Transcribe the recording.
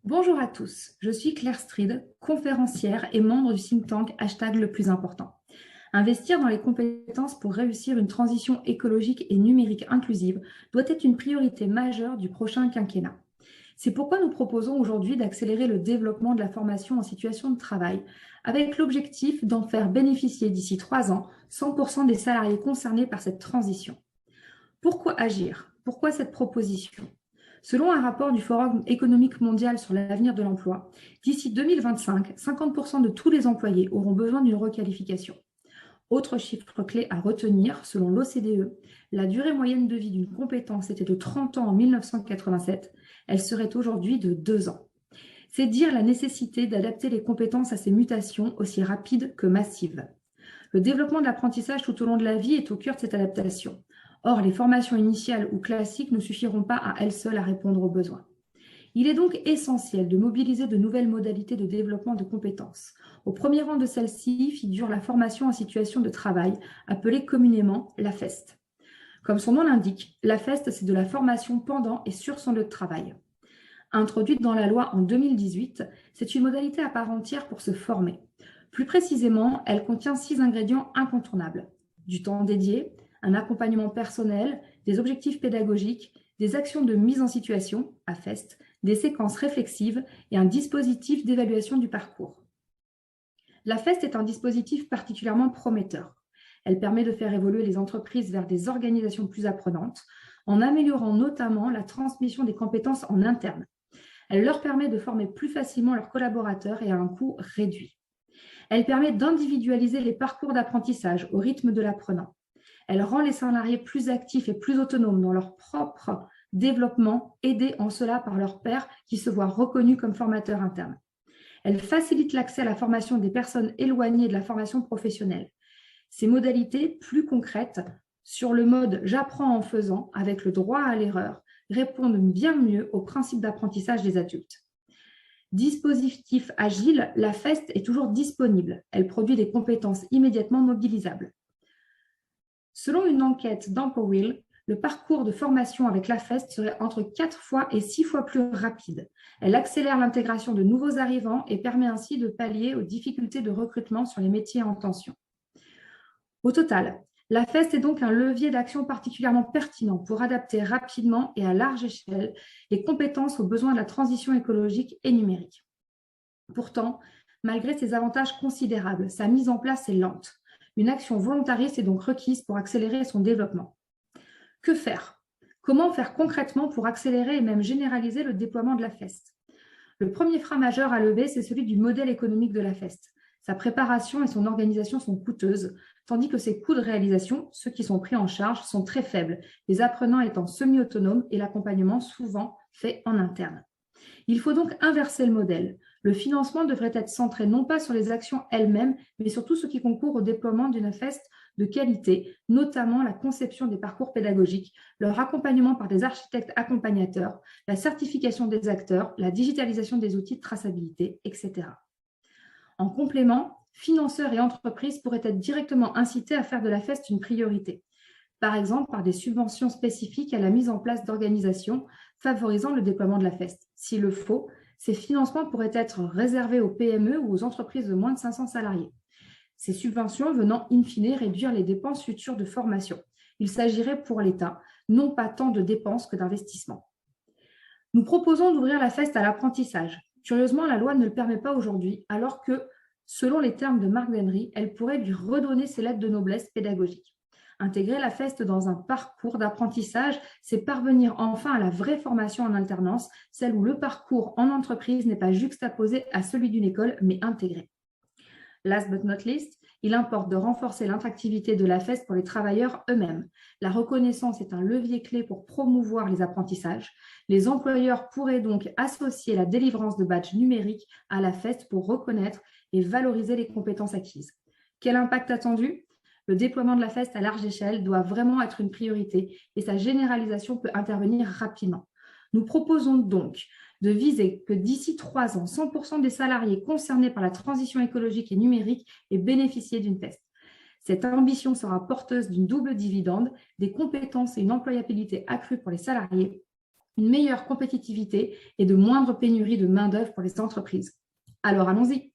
Bonjour à tous, je suis Claire Stride, conférencière et membre du think tank #le plus important. Investir dans les compétences pour réussir une transition écologique et numérique inclusive doit être une priorité majeure du prochain quinquennat. C'est pourquoi nous proposons aujourd'hui d'accélérer le développement de la formation en situation de travail, avec l'objectif d'en faire bénéficier d'ici 3 ans 100% des salariés concernés par cette transition. Pourquoi agir? Pourquoi cette proposition? Selon un rapport du Forum économique mondial sur l'avenir de l'emploi, d'ici 2025, 50% de tous les employés auront besoin d'une requalification. Autre chiffre clé à retenir, selon l'OCDE, la durée moyenne de vie d'une compétence était de 30 ans en 1987, elle serait aujourd'hui de 2 ans. C'est dire la nécessité d'adapter les compétences à ces mutations aussi rapides que massives. Le développement de l'apprentissage tout au long de la vie est au cœur de cette adaptation. Or, les formations initiales ou classiques ne suffiront pas à elles seules à répondre aux besoins. Il est donc essentiel de mobiliser de nouvelles modalités de développement de compétences. Au premier rang de celles-ci figure la formation en situation de travail, appelée communément la FEST. Comme son nom l'indique, la FEST, c'est de la formation pendant et sur son lieu de travail. Introduite dans la loi en 2018, c'est une modalité à part entière pour se former. Plus précisément, elle contient 6 ingrédients incontournables: du temps dédié, un accompagnement personnel, des objectifs pédagogiques, des actions de mise en situation, AFEST, des séquences réflexives et un dispositif d'évaluation du parcours. La FEST est un dispositif particulièrement prometteur. Elle permet de faire évoluer les entreprises vers des organisations plus apprenantes, en améliorant notamment la transmission des compétences en interne. Elle leur permet de former plus facilement leurs collaborateurs et à un coût réduit. Elle permet d'individualiser les parcours d'apprentissage au rythme de l'apprenant. Elle rend les salariés plus actifs et plus autonomes dans leur propre développement, aidés en cela par leurs pairs qui se voient reconnus comme formateurs internes. Elle facilite l'accès à la formation des personnes éloignées de la formation professionnelle. Ces modalités plus concrètes sur le mode j'apprends en faisant avec le droit à l'erreur répondent bien mieux aux principes d'apprentissage des adultes. Dispositif agile, la FEST est toujours disponible. Elle produit des compétences immédiatement mobilisables. Selon une enquête d'EmpoWill, le parcours de formation avec la FEST serait entre 4 fois et 6 fois plus rapide. Elle accélère l'intégration de nouveaux arrivants et permet ainsi de pallier aux difficultés de recrutement sur les métiers en tension. Au total, la FEST est donc un levier d'action particulièrement pertinent pour adapter rapidement et à large échelle les compétences aux besoins de la transition écologique et numérique. Pourtant, malgré ces avantages considérables, sa mise en place est lente. Une action volontariste est donc requise pour accélérer son développement. Que faire? Comment faire concrètement pour accélérer et même généraliser le déploiement de la FEST? Le premier frein majeur à lever, c'est celui du modèle économique de la FEST. Sa préparation et son organisation sont coûteuses, tandis que ses coûts de réalisation, ceux qui sont pris en charge, sont très faibles, les apprenants étant semi-autonomes et l'accompagnement souvent fait en interne. Il faut donc inverser le modèle. Le financement devrait être centré non pas sur les actions elles-mêmes, mais sur tout ce qui concourt au déploiement d'une FEST de qualité, notamment la conception des parcours pédagogiques, leur accompagnement par des architectes accompagnateurs, la certification des acteurs, la digitalisation des outils de traçabilité, etc. En complément, financeurs et entreprises pourraient être directement incités à faire de la FEST une priorité, par exemple par des subventions spécifiques à la mise en place d'organisations favorisant le déploiement de la FEST. S'il le faut, ces financements pourraient être réservés aux PME ou aux entreprises de moins de 500 salariés. Ces subventions venant in fine réduire les dépenses futures de formation. Il s'agirait pour l'État non pas tant de dépenses que d'investissements. Nous proposons d'ouvrir la FEST à l'apprentissage. Curieusement, la loi ne le permet pas aujourd'hui, alors que, selon les termes de Marc Dennery, elle pourrait lui redonner ses lettres de noblesse pédagogique. Intégrer la FEST dans un parcours d'apprentissage, c'est parvenir enfin à la vraie formation en alternance, celle où le parcours en entreprise n'est pas juxtaposé à celui d'une école, mais intégré. Last but not least, il importe de renforcer l'attractivité de la FEST pour les travailleurs eux-mêmes. La reconnaissance est un levier clé pour promouvoir les apprentissages. Les employeurs pourraient donc associer la délivrance de badges numériques à la FEST pour reconnaître et valoriser les compétences acquises. Quel impact attendu? Le déploiement de la FEST à large échelle doit vraiment être une priorité et sa généralisation peut intervenir rapidement. Nous proposons donc de viser que d'ici 3 ans, 100% des salariés concernés par la transition écologique et numérique aient bénéficié d'une FEST. Cette ambition sera porteuse d'une double dividende, des compétences et une employabilité accrue pour les salariés, une meilleure compétitivité et de moindres pénuries de main-d'œuvre pour les entreprises. Alors allons-y!